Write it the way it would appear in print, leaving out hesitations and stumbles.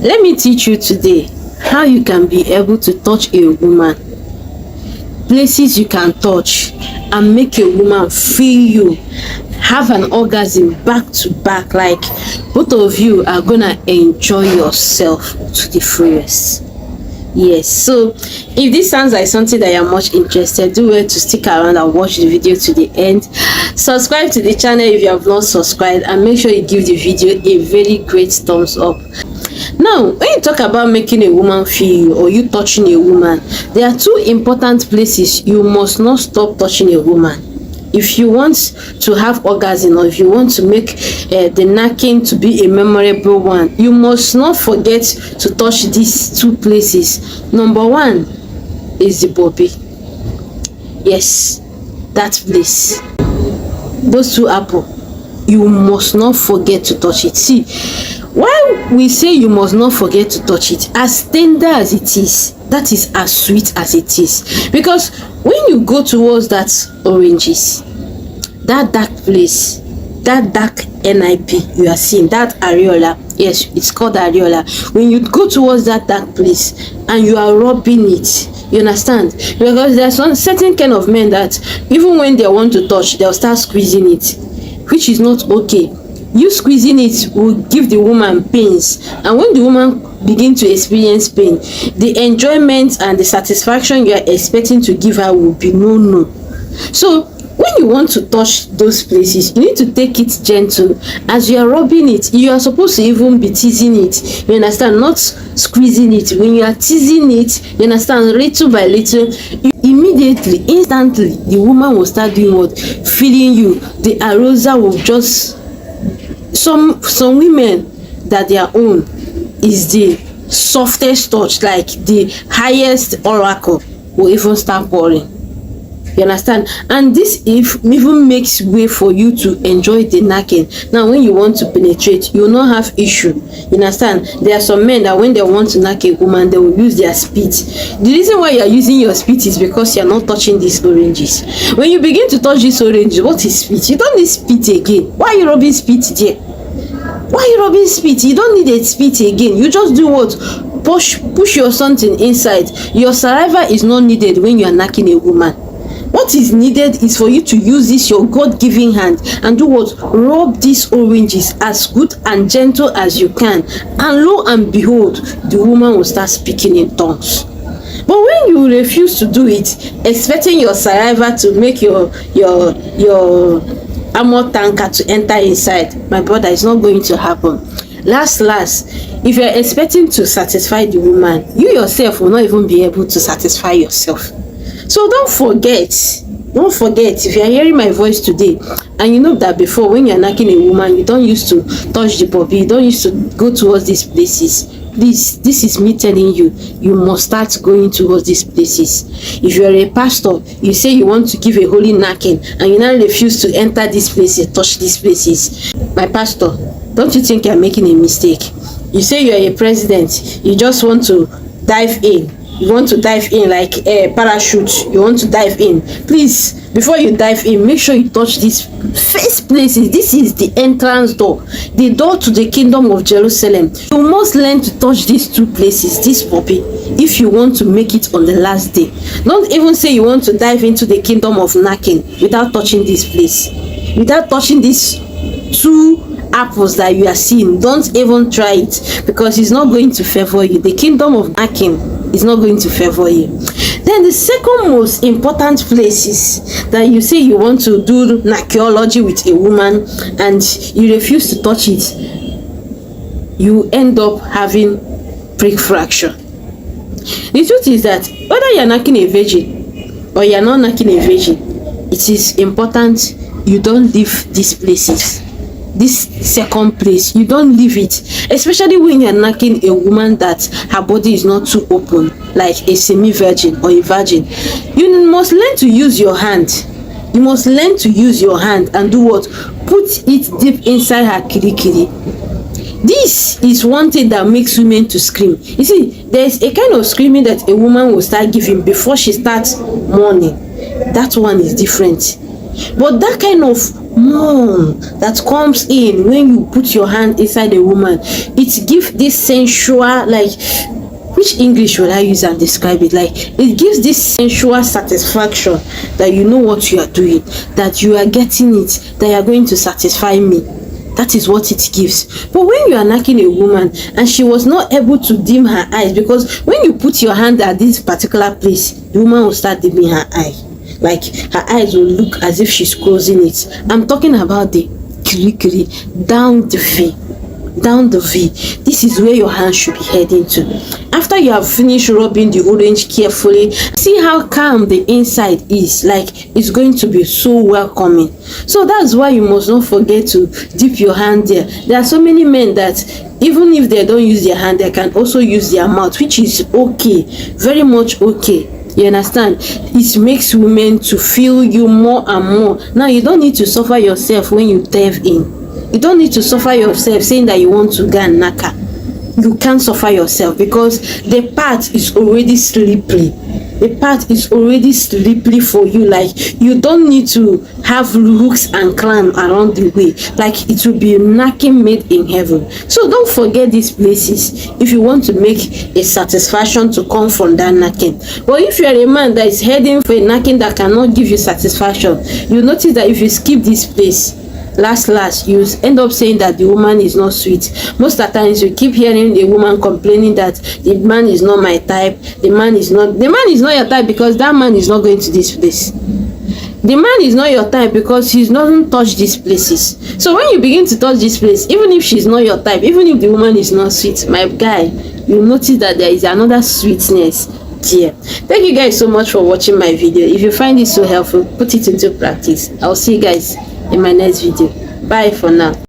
Let me teach you today how you can be able to touch a woman, places you can touch and make a woman feel you, have an orgasm back to back, like both of you are gonna enjoy yourself to the fullest. Yes, so if this sounds like something that you're much interested, do well to stick around and watch the video to the end. Subscribe to the channel if you have not subscribed, and make sure you give the video a very great thumbs up. Now, when you talk about making a woman feel you or you touching a woman, there are two important places you must not stop touching a woman. If you want to have orgasm, or if you want to make the knacking to be a memorable one, you must not forget to touch these two places. Number one is the bobby. Yes, that place. Those two apples, you must not forget to touch it. See, why we say you must not forget to touch it, as tender as it is, that is as sweet as it is. Because when you go towards that oranges, that dark place, that dark nip you are seeing, that areola, yes, it's called areola. When you go towards that dark place and you are rubbing it, you understand? Because there's some certain kind of men that even when they want to touch, they'll start squeezing it, which is not okay. You squeezing it will give the woman pains, and when the woman begin to experience pain, the enjoyment and the satisfaction you are expecting to give her will be no. So when you want to touch those places, you need to take it gentle. As you are rubbing it, you are supposed to even be teasing it, you understand, not squeezing it. When you are teasing it, you understand, little by little, immediately, instantly, the woman will start doing what? Feeling you. The arousal will just, some women that their own is the softest touch, like the highest oracle, will even start pouring. You understand? And this even makes way for you to enjoy the knacking. Now when you want to penetrate, you will not have issue. You understand? There are some men that when they want to knack a woman, they will use their spit. The reason why you are using your spit is because you are not touching these oranges. When you begin to touch these oranges, what is spit? You don't need spit again. Why are you rubbing spit there? Why are you rubbing spit? You don't need a spit again. You just do what? Push your something inside. Your saliva is not needed when you are knacking a woman. What is needed is for you to use this your God-given hand and do what? Rub these oranges as good and gentle as you can, and lo and behold, the woman will start speaking in tongues. But when you refuse to do it, expecting your saliva to make your ammo tanker to enter inside, my brother, it's not going to happen. Last, if you're expecting to satisfy the woman, you yourself will not even be able to satisfy yourself. So don't forget, if you are hearing my voice today and you know that before, when you're knacking a woman, you don't used to touch the bobby, you don't used to go towards these places. Please, this is me telling you, you must start going towards these places. If you're a pastor, you say you want to give a holy knacking and you now refuse to enter these places, touch these places. My pastor, don't you think you're making a mistake? You say you're a president, you just want to dive in. You want to dive in like a parachute. You want to dive in. Please, before you dive in, make sure you touch these first places. This is the entrance door, the door to the kingdom of Jerusalem. You must learn to touch these two places, this puppy, if you want to make it on the last day. Don't even say you want to dive into the kingdom of knacking without touching this place, without touching these two apples that you are seeing. Don't even try it, because it's not going to favor you. The kingdom of knacking is not going to favor you. Then the second most important places that you say you want to do archaeology with a woman and you refuse to touch it, you end up having prick fracture. The truth is that whether you're knacking a virgin or you're not knacking a virgin, it is important you don't leave these places. This second place, you don't leave it, especially when you're knacking a woman that her body is not too open, like a semi-virgin or a virgin. You must learn to use your hand. You must learn to use your hand and do what? Put it deep inside her kirikiri. This is one thing that makes women to scream. You see, there's a kind of screaming that a woman will start giving before she starts mourning. That one is different. But that kind of moan that comes in when you put your hand inside a woman, it gives this sensual, like, which English will I use and describe it? Like, it gives this sensual satisfaction that you know what you are doing, that you are getting it, that you are going to satisfy me. That is what it gives. But when you are knocking a woman and she was not able to dim her eyes, because when you put your hand at this particular place, the woman will start dimming her eye. Like, her eyes will look as if she's closing it. I'm talking about the kiri down the V. Down the V. This is where your hand should be heading to. After you have finished rubbing the orange carefully, see how calm the inside is. Like, it's going to be so welcoming. So that's why you must not forget to dip your hand there. There are so many men that even if they don't use their hand, they can also use their mouth, which is okay, very much okay. You understand? It makes women to feel you more and more. Now, you don't need to suffer yourself when you dive in. You don't need to suffer yourself saying that you want to go and naka. You can't suffer yourself because the path is already slippery. The path is already slippery for you. Like, you don't need to have hooks and climb around the way. Like, it will be knocking made in heaven. So don't forget these places if you want to make a satisfaction to come from that knocking. But if you are a man that is heading for a knocking that cannot give you satisfaction, you notice that if you skip this place, last you end up saying that the woman is not sweet. Most of the times you keep hearing the woman complaining that the man is not my type, the man is not your type, because that man is not going to this place. The man is not your type because he doesn't touch these places. So when you begin to touch this place, even if she's not your type, even if the woman is not sweet, my guy, you notice that there is another sweetness there. Thank you guys so much for watching my video. If you find it so helpful, put it into practice. I'll see you guys in my next video. Bye for now.